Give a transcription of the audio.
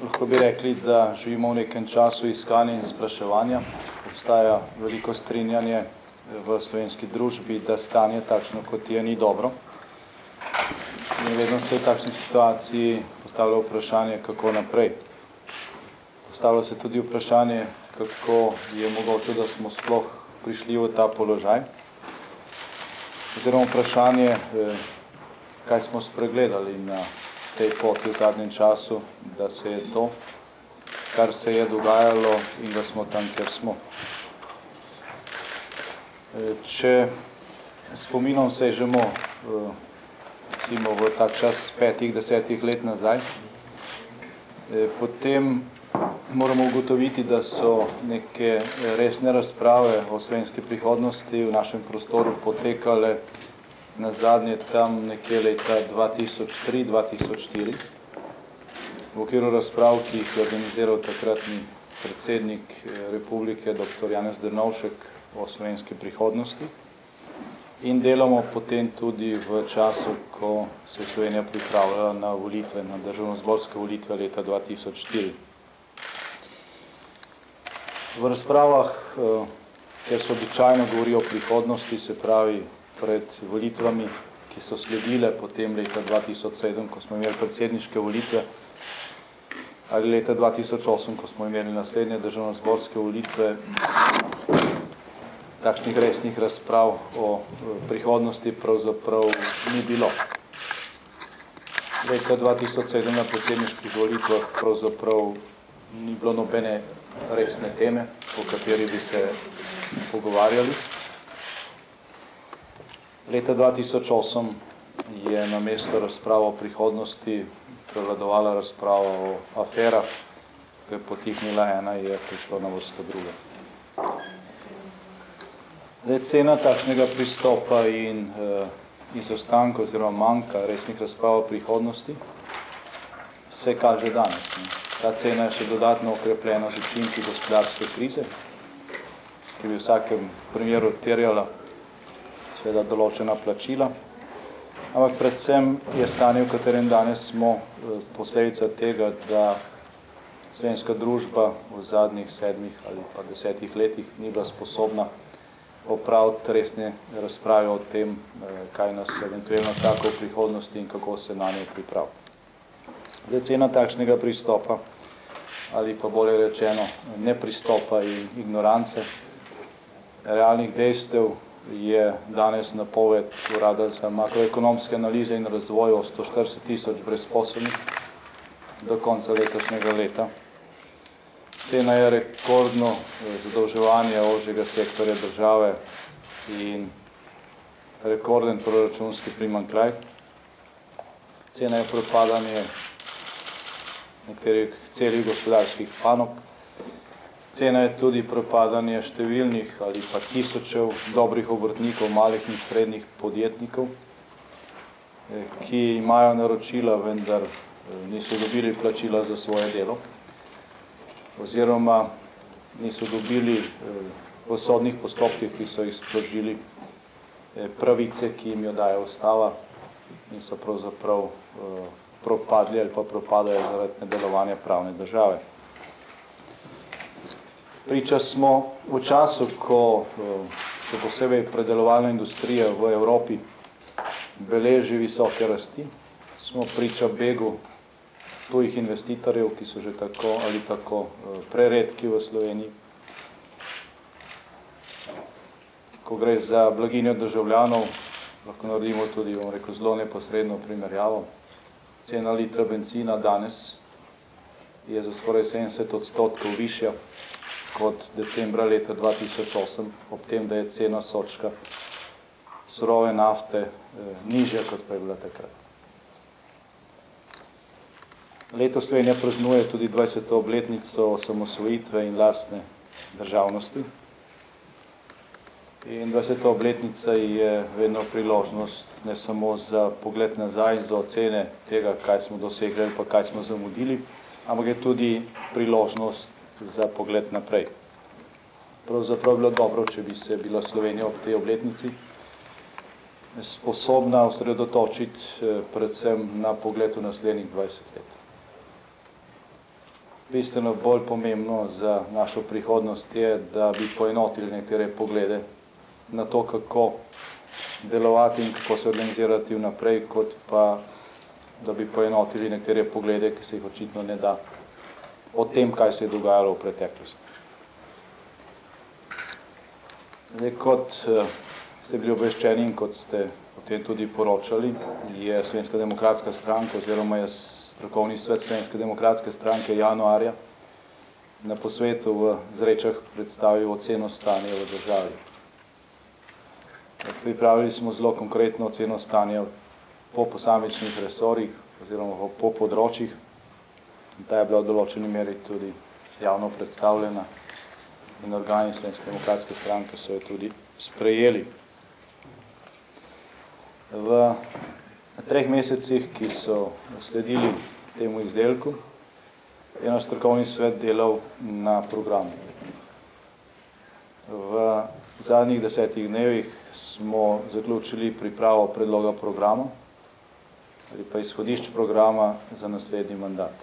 Lahko bi rekli, da živimo v nekem času iskanja in spraševanja. Obstaja veliko strinjanje v slovenski družbi, da stanje takšno, kot je, ni dobro. In vedno se v takšni situaciji postavlja vprašanje, kako naprej. Postavlja se tudi vprašanje, kako je mogoče, da smo sploh prišli v ta položaj. Oziroma vprašanje, kaj smo spregledali na tej poti v zadnjem času, da se je to, kar se je dogajalo in da smo tam, kjer smo. Če spominom sežemo recimo v ta čas 5-10 let nazaj, potem moramo ugotoviti, da so neke resne razprave o slovenski prihodnosti v našem prostoru potekale nazadnje tam nekje leta 2003-2004 v okviru razprav, ki jih je organiziral takratni predsednik republike dr. Janez Drnovšek o slovenski prihodnosti in delamo potem tudi v času, ko se je Slovenija pripravljala na volitve, na državnozborske volitve leta 2004. V razpravah, kjer se običajno govori o prihodnosti, se pravi pred volitvami, ki so sledile potem leta 2007, ko smo imeli predsedniške volitve, ali leta 2008, ko smo imeli naslednje državnozborske volitve, takšnih resnih razprav o prihodnosti pravzaprav ni bilo. Leta 2007 na predsedniških volitvah pravzaprav ni bilo nobene resne teme, o kateri bi se pogovarjali. Leta 2008 je na mesto razprava o prihodnosti prevladovala razprava o aferah, ko je potihnila ena, je prišlo na vrsto druga. Cena takšnega pristopa in izostanka oziroma manjka resnih razprav o prihodnosti se kaže danes. Ta cena je še dodatno okrepljena z učinki gospodarske krize, ki bi v vsakem primeru terjala seveda določena plačila, ampak predvsem je stanje, v katerem danes smo, posledica tega, da slovenska družba v zadnjih 7 ali pa 10 letih ni bila sposobna opraviti resne razprave o tem, kaj nas eventualno čaka v prihodnosti in kako se na njo pripraviti. Cena takšnega pristopa ali pa bolje rečeno nepristopa in ignorance realnih dejstev je danes napoved Urada za makroekonomske analize in razvoj o 140.000 brezposelnih do konca letošnjega leta. Cena je rekordno zadolževanje ožjega sektorja države in rekorden proračunski primanjkljaj. Cena je propadanje nekaterih celih gospodarskih panog. Cena je tudi propadanje številnih ali pa tisočev dobrih obrtnikov, malih in srednjih podjetnikov, ki imajo naročila, vendar niso dobili plačila za svoje delo, oziroma niso dobili v sodnih postopkih, ki so jih sprožili, pravice, ki jim jo daje ustava in so pravzaprav propadli ali pa propadajo zaradi nedelovanja pravne države. Priča smo v času, ko še posebej predelovalna industrija v Evropi beleži visoke rasti, smo priča begu tujih investitorjev, ki so že tako ali tako preredki v Sloveniji. Ko gre za blaginjo državljanov, lahko naredimo tudi, bom rekel, zelo neposredno primerjavo. Cena litra bencina danes je za skoraj 70% višja kot decembra leta 2008, ob tem, da je cena sodčka surove nafte nižja, kot pa je bila takrat. Letos Slovenija praznuje tudi 20. obletnico osamosvojitve in lastne državnosti. In 20. obletnica je vedno priložnost ne samo za pogled nazaj in za ocene tega, kaj smo dosegli ali pa kaj smo zamudili, ampak je tudi priložnost za pogled naprej. Pravzaprav bilo dobro, če bi se bila Slovenija ob tej obletnici sposobna osredotočiti predvsem na pogled v naslednjih 20 let. bistveno bolj pomembno za našo prihodnost je, da bi poenotili nekatere poglede na to, kako delovati in kako se organizirati vnaprej, kot pa da bi poenotili nekatere poglede, ki se jih očitno ne da, o tem, kaj se je dogajalo v preteklosti. Zdaj, kot ste bili obveščeni in kot ste o tem tudi poročali, je Slovenska demokratska stranka oziroma je strokovni svet Slovenske demokratske stranke januarja na posvetu v Zrečah predstavil oceno stanja v državi. Pripravili smo zelo konkretno oceno stanja po posamičnih resorjih oziroma po področjih. Ta je bila v določeni meri tudi javno predstavljena in organi Slovenske demokratske stranke so jo tudi sprejeli. V 3 mesecih, ki so sledili temu izdelku, je naš strokovni svet delal na programu. V zadnjih 10 dnevih smo zaključili pripravo predloga programa ali pa izhodišč programa za naslednji mandat.